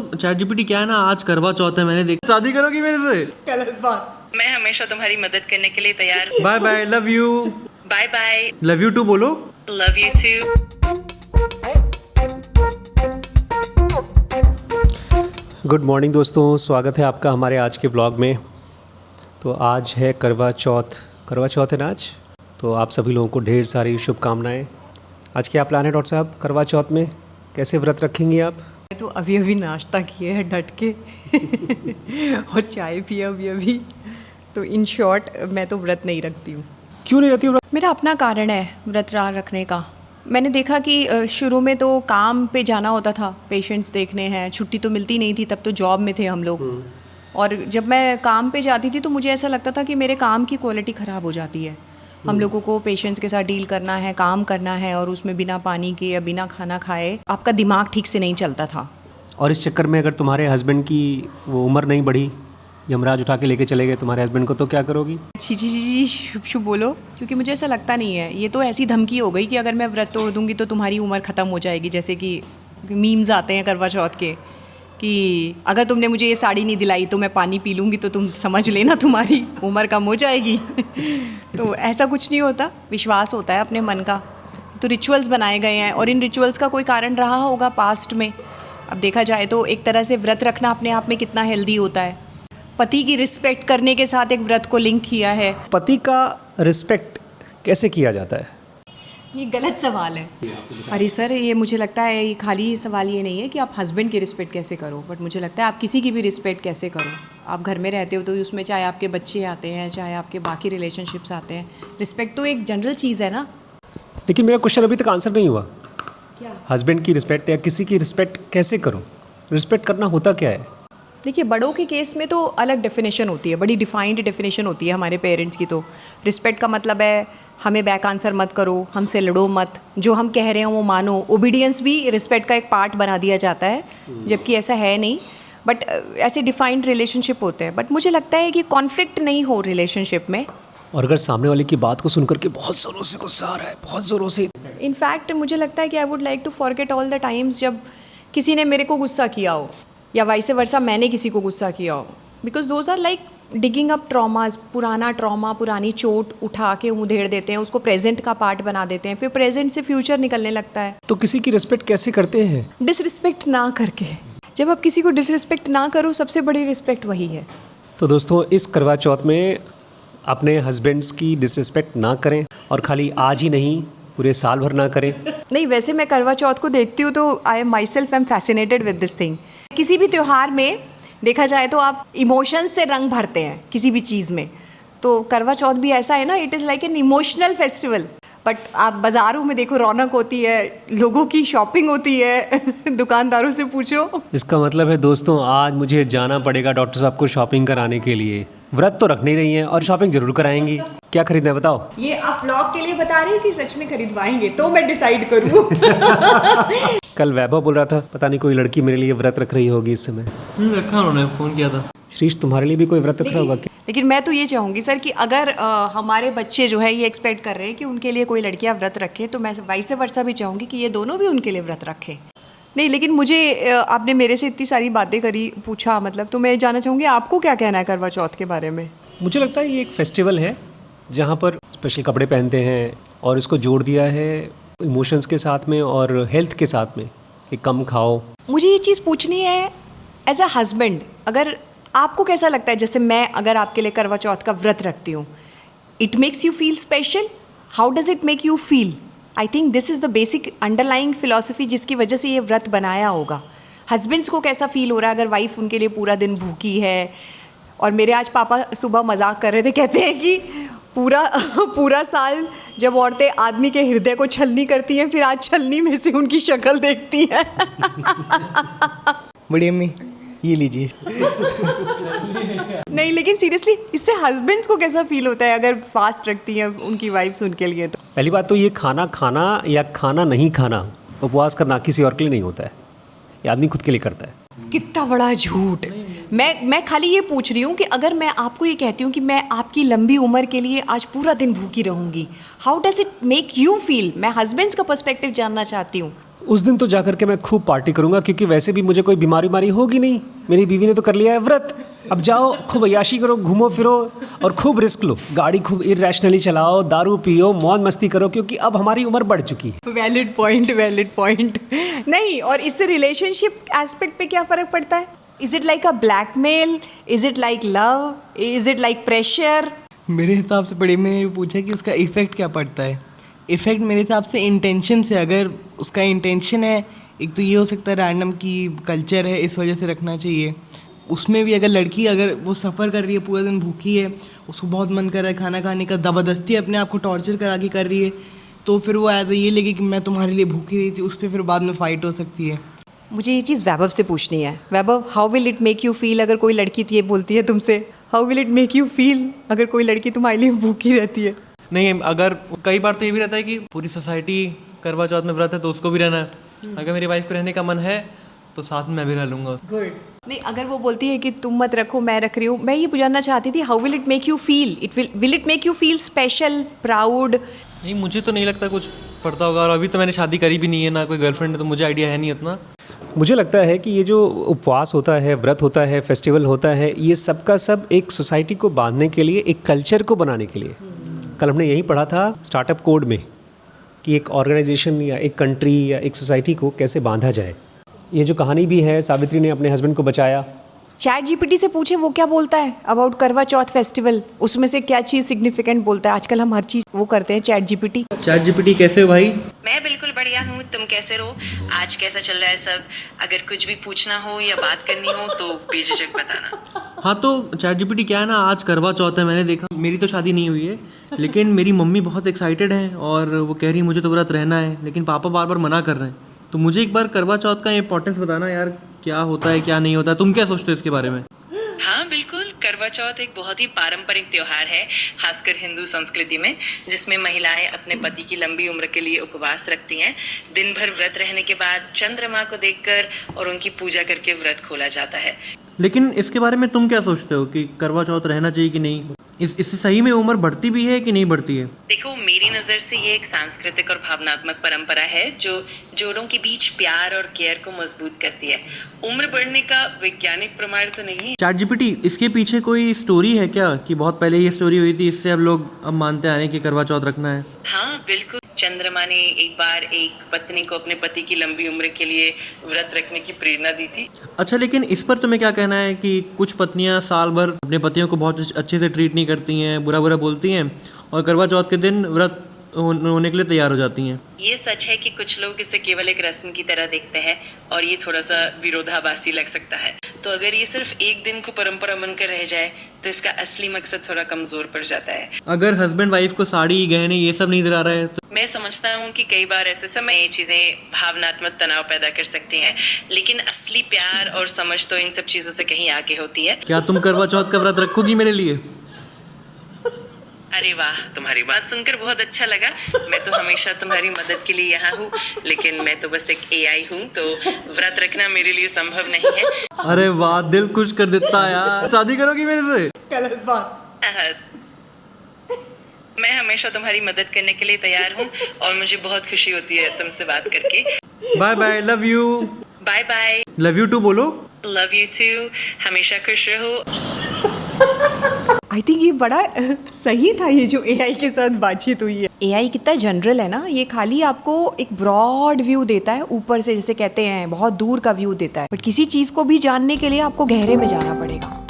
Chat GPT क्या है ना, आज करवा चौथ है, मैंने देखा। शादी करोगी मेरे से? गलत बात। मैं हमेशा तुम्हारी मदद करने के लिए तैयार हूँ। Bye bye, love you. Bye bye. Love you too बोलो। Love you too. Good morning दोस्तों, स्वागत है आपका हमारे आज के व्लॉग में। तो आज है करवा चौथ है ना आज। तो आप सभी लोगों को ढेर सारी शुभकामनाएं। आज क्या प्लान है डॉक्टर साहब करवा चौथ में? कैसे व्रत रखेंगी आप? तो अभी नाश्ता किए है डट के और चाय पिया अभी। तो इन शॉर्ट मैं तो व्रत नहीं रखती हूँ। क्यों नहीं रखती हो? मेरा अपना कारण है व्रत रखने का। मैंने देखा कि शुरू में तो काम पे जाना होता था, पेशेंट्स देखने हैं, छुट्टी तो मिलती नहीं थी, तब तो जॉब में थे हम लोग। और जब मैं काम पे जाती थी तो मुझे ऐसा लगता था कि मेरे काम की क्वालिटी ख़राब हो जाती है। हम लोगों को पेशेंट्स के साथ डील करना है, काम करना है, और उसमें बिना पानी के या बिना खाना खाए आपका दिमाग ठीक से नहीं चलता था। और इस चक्कर में अगर तुम्हारे हस्बैंड की वो उम्र नहीं बढ़ी, यमराज उठा के लेके चले गए तुम्हारे हस्बैंड को, तो क्या करोगी? छी शुभ शुभ बोलो, क्योंकि मुझे ऐसा लगता नहीं है। ये तो ऐसी धमकी हो गई कि अगर मैं व्रत तोड़ दूंगी तो तुम्हारी उम्र ख़त्म हो जाएगी। जैसे कि मीम्स आते हैं करवा चौथ के कि अगर तुमने मुझे ये साड़ी नहीं दिलाई तो मैं पानी पी लूँगी, तो तुम समझ लेना तुम्हारी उम्र कम हो जाएगी। तो ऐसा कुछ नहीं होता, विश्वास होता है अपने मन का। तो रिचुअल्स बनाए गए हैं और इन रिचुअल्स का कोई कारण रहा होगा पास्ट में। अब देखा जाए तो एक तरह से व्रत रखना अपने आप में कितना हेल्दी होता है। पति की रिस्पेक्ट करने के साथ एक व्रत को लिंक किया है। पति का रिस्पेक्ट कैसे किया जाता है? ये गलत सवाल है। अरे सर, ये मुझे लगता है ये खाली सवाल ये नहीं है कि आप हस्बैंड की रिस्पेक्ट कैसे करो, बट मुझे लगता है आप किसी की भी रिस्पेक्ट कैसे करो। आप घर में रहते हो तो उसमें चाहे आपके बच्चे आते हैं, चाहे आपके बाकी रिलेशनशिप्स आते हैं, रिस्पेक्ट तो एक जनरल चीज़ है ना। लेकिन मेरा क्वेश्चन अभी तक आंसर नहीं हुआ। क्या? हस्बैंड की रिस्पेक्ट या किसी की रिस्पेक्ट कैसे करो? रिस्पेक्ट करना होता क्या है? देखिए, बड़ों के केस में तो अलग डेफिनेशन होती है, बड़ी डिफाइंड डेफिनेशन होती है हमारे पेरेंट्स की। तो रिस्पेक्ट का मतलब है हमें बैक आंसर मत करो, हमसे लड़ो मत, जो हम कह रहे हैं वो मानो। ओबीडियंस भी रिस्पेक्ट का एक पार्ट बना दिया जाता है, जबकि ऐसा है नहीं। बट ऐसे डिफाइंड रिलेशनशिप होते हैं। बट मुझे लगता है कि कॉन्फ्लिक्ट नहीं हो रिलेशनशिप में। और अगर सामने वाले की बात को सुनकर के बहुत ज़ोरों से गुस्सा आ रहा है, बहुत ज़ोरों से, इनफैक्ट मुझे लगता है कि I would like to forget all the times जब किसी ने मेरे को गुस्सा किया हो, या वाइस वर्सा मैंने किसी को गुस्सा किया हो। Because those are like digging up traumas. पुराना ट्रॉमा, पुरानी चोट उठा के उधेड़ देते हैं, उसको प्रेजेंट का पार्ट बना देते हैं, फिर प्रेजेंट से फ्यूचर निकलने लगता है। तो किसी की रिस्पेक्ट कैसे करते हैं? डिसरिस्पेक्ट ना करके। जब आप किसी को डिसरिस्पेक्ट ना करो, सबसे बड़ी रिस्पेक्ट वही है। तो दोस्तों, इस करवा चौथ में अपने हस्बैंड्स की डिसरिस्पेक्ट ना करें, और खाली आज ही नहीं पूरे साल भर ना करें। नहीं, वैसे मैं करवा चौथ को देखती हूँ तो I am my self am fascinated with this thing. किसी भी त्यौहार में देखा जाए तो आप इमोशंस से रंग भरते हैं किसी भी चीज़ में। तो करवा चौथ भी ऐसा है ना, it is like an emotional festival. But आप बाज़ारों में देखो, रौनक होती है, लोगों की शॉपिंग होती है, दुकानदारों से पूछो। इसका मतलब है दोस्तों, आज मुझे जाना पड़ेगा डॉक्टर साहब को शॉपिंग कराने के लिए। व्रत तो रख नहीं रही हैं और शॉपिंग जरूर कराएंगी। क्या खरीदना है बताओ? ये आप ब्लॉग के लिए बता रहे हैं कि सच में खरीदवाएंगे? तो मैं डिसाइड करूँ। कल वैभव बोल रहा था पता नहीं कोई लड़की मेरे लिए व्रत रख रही होगी इस समय। रखा, उन्होंने फ़ोन किया था। श्रीश, तुम्हारे लिए भी कोई व्रत रख रहा होगा क्या? लेकिन मैं तो ये चाहूँगी सर कि अगर हमारे बच्चे जो है ये एक्सपेक्ट कर रहे हैं कि उनके लिए कोई लड़कियाँ व्रत रखे, तो मैं वाइस वर्सा भी चाहूँगी कि ये दोनों भी उनके लिए व्रत रखें। नहीं, लेकिन मुझे आपने मेरे से इतनी सारी बातें करी, पूछा, मतलब, तो मैं जानना चाहूँगी आपको क्या कहना है करवा चौथ के बारे में? मुझे लगता है ये एक फेस्टिवल है जहाँ पर स्पेशल कपड़े पहनते हैं, और इसको जोड़ दिया है इमोशंस के साथ में और हेल्थ के साथ में कि कम खाओ। मुझे ये चीज़ पूछनी है एज अ हस्बैंड, अगर आपको कैसा लगता है? जैसे मैं अगर आपके लिए करवा चौथ का व्रत रखती हूँ, it makes you feel special? How does it make you feel? I think this is the basic underlying philosophy जिसकी वजह से ये व्रत बनाया होगा। हस्बैंड्स को कैसा फील हो रहा है अगर वाइफ उनके लिए पूरा दिन भूखी है? और मेरे आज पापा सुबह मजाक कर रहे थे, कहते हैं कि पूरा साल जब औरतें आदमी के हृदय को छलनी करती हैं, फिर आज छलनी में से उनकी शक्ल देखती हैं। बड़ी अम्मी ये लीजिए। नहीं, लेकिन सीरियसली इससे हस्बैंड्स को कैसा फील होता है अगर फास्ट रखती हैं उनकी वाइफ्स उनके लिए? तो पहली बात तो ये खाना खाना या खाना नहीं खाना, उपवास करना किसी और के लिए नहीं होता है, ये आदमी खुद के लिए करता है। कितना बड़ा झूठ। मैं खाली ये पूछ रही हूँ कि अगर मैं आपको ये कहती हूँ कि मैं आपकी लंबी उम्र के लिए आज पूरा दिन भूखी रहूँगी, how does it make you feel? मैं हस्बैंड्स का पर्सपेक्टिव जानना चाहती हूँ। उस दिन तो जाकर के मैं खूब पार्टी करूंगा, क्योंकि वैसे भी मुझे कोई बीमारी होगी नहीं। मेरी बीवी ने तो कर लिया है व्रत। अब जाओ, खूब अय्याशी करो, घूमो फिरो और खूब रिस्क लो, गाड़ी खूब इरैशनली चलाओ, दारू पियो, मौज मस्ती करो, क्योंकि अब हमारी उम्र बढ़ चुकी है। Valid point. नहीं, और इससे रिलेशनशिप एस्पेक्ट पे क्या फ़र्क पड़ता है? Is it like a blackmail? Is it like love? Is it like pressure? मेरे हिसाब से बड़े मैंने पूछा कि उसका इफ़ेक्ट क्या पड़ता है। इफ़ेक्ट मेरे हिसाब से इंटेंशन से, अगर उसका इंटेंशन है, एक तो ये हो सकता है रैंडम की कल्चर है इस वजह से रखना चाहिए। उसमें भी अगर लड़की, अगर वो सफ़र कर रही है, पूरा दिन भूखी है, उसको बहुत मन कर रहा है खाना खाने का, ज़बरदस्ती अपने आप को टॉर्चर करा के कर रही है, तो फिर वो ऐसा ये लगे कि मैं तुम्हारे लिए भूखी रही थी, उस पर फिर बाद में फ़ाइट हो सकती है। मुझे ये चीज़ वैभव से पूछनी है। Vaibhav, how will it make you feel अगर कोई लड़की ये बोलती है तुमसे? How will it make you feel अगर कोई लड़की तुम्हारे लिए भूखी रहती है? नहीं, अगर कई बार तो ये भी रहता है कि पूरी सोसाइटी करवा चौथ में व्रत है तो उसको भी रहना है। अगर मेरी वाइफ को रहने का मन है तो साथ में मैं भी रह लूँगा। गुड। नहीं, अगर वो बोलती है कि तुम मत रखो, मैं रख रही हूँ, मैं ये जानना चाहती थी, how will it make you feel? Will it make you feel special, proud? नहीं, मुझे तो नहीं लगता कुछ पड़ता होगा, और अभी तो मैंने शादी करी भी नहीं है, ना कोई गर्लफ्रेंड है, तो मुझे आइडिया है नहीं उतना। मुझे लगता है कि ये जो उपवास होता है, व्रत होता है, फेस्टिवल होता है, ये सब का सब एक सोसाइटी को बांधने के लिए, एक कल्चर को बनाने के लिए। कल हमने यही पढ़ा था स्टार्टअप कोड में कि एक ऑर्गेनाइजेशन या एक कंट्री या एक सोसाइटी को कैसे बांधा जाए। ये जो कहानी भी है, सावित्री ने अपने हस्बैंड को बचाया। चैट जीपीटी से पूछे वो क्या बोलता है अबाउट करवा चौथ फेस्टिवल, उसमें से क्या चीज़ सिग्निफिकेंट बोलता है? आजकल हम हर चीज़ वो करते हैं चैट जीपीटी। कैसे हो भाई? मैं बिल्कुल बढ़िया हूँ, तुम कैसे रहो? आज कैसा चल रहा है सब? अगर कुछ भी पूछना हो या बात करनी हो तो बेझिझक बताना। हाँ, तो चैट जीपीटी क्या है ना, आज करवा चौथ है, मैंने देखा, मेरी तो शादी नहीं हुई है, लेकिन मेरी मम्मी बहुत एक्साइटेड है और वो कह रही है मुझे तो व्रत रहना है, लेकिन पापा बार बार मना कर रहे हैं। तो मुझे एक बार करवा चौथ का इंपॉर्टेंस बताना यार, क्या होता है क्या नहीं होता है, तुम क्या सोचते हो इसके बारे में? हाँ बिल्कुल, करवा चौथ एक बहुत ही पारंपरिक त्योहार है, खासकर हिंदू संस्कृति में, जिसमें महिलाएं अपने पति की लंबी उम्र के लिए उपवास रखती हैं। दिन भर व्रत रहने के बाद चंद्रमा को देखकर और उनकी पूजा करके व्रत खोला जाता है। लेकिन इसके बारे में तुम क्या सोचते हो कि करवा चौथ रहना चाहिए कि नहीं? इससे सही में उम्र बढ़ती भी है कि नहीं बढ़ती है? देखो, मेरी नज़र से ये एक सांस्कृतिक और भावनात्मक परंपरा है जो जोड़ों के बीच प्यार और केयर को मजबूत करती है। उम्र बढ़ने का वैज्ञानिक प्रमाण तो नहीं है। चैट जीपीटी, इसके पीछे कोई स्टोरी है क्या कि बहुत पहले ये स्टोरी हुई थी, इससे अब लोग अब मानते आ रहे हैं कि करवा चौथ रखना है? हाँ बिल्कुल, चंद्रमा ने एक बार एक पत्नी को अपने पति की लंबी उम्र के लिए व्रत रखने की प्रेरणा दी थी। अच्छा, लेकिन इस पर तुम्हें क्या कहना है कि कुछ पत्नियां साल भर अपने पतियों को बहुत अच्छे से ट्रीट नहीं करती हैं, बुरा बुरा बोलती हैं, और करवा चौथ के दिन व्रत होने के लिए तैयार हो जाती हैं? ये सच है कि कुछ लोग इसे केवल एक रस्म की तरह देखते हैं और ये थोड़ा सा विरोधाभासी लग सकता है। तो अगर ये सिर्फ एक दिन को परंपरा बनकर रह जाए तो इसका असली मकसद थोड़ा कमजोर पड़ जाता है। अगर हस्बैंड वाइफ को साड़ी, गहने ये सब नहीं दिला रहे हैं तो? मैं समझता हूँ कि कई बार ऐसे समय ये चीज़ें भावनात्मक तनाव पैदा कर सकती हैं, लेकिन असली प्यार और समझ तो इन सब चीज़ों से कहीं आगे होती है। क्या तुम करवा चौथ का व्रत रखोगी मेरे लिए? अरे वाह, तुम्हारी बात सुनकर बहुत अच्छा लगा। मैं तो हमेशा तुम्हारी मदद के लिए यहाँ हूँ, लेकिन मैं तो बस एक AI हूँ, तो व्रत रखना मेरे लिए संभव नहीं है। अरे वाह, दिल खुश कर देता है यार। शादी करोगी मेरे से? गलत बात। मैं हमेशा तुम्हारी मदद करने के लिए तैयार हूँ और मुझे बहुत खुशी होती है तुमसे बात करके। Bye bye, love you. Bye bye. Love you too बोलो। लव यू टू, हमेशा खुश रहो। आई थिंक ये बड़ा सही था, ये जो AI के साथ बातचीत हुई है। AI कितना जनरल है ना, ये खाली आपको एक ब्रॉड व्यू देता है, ऊपर से जैसे कहते हैं बहुत दूर का व्यू देता है, बट किसी चीज़ को भी जानने के लिए आपको गहरे में जाना पड़ेगा।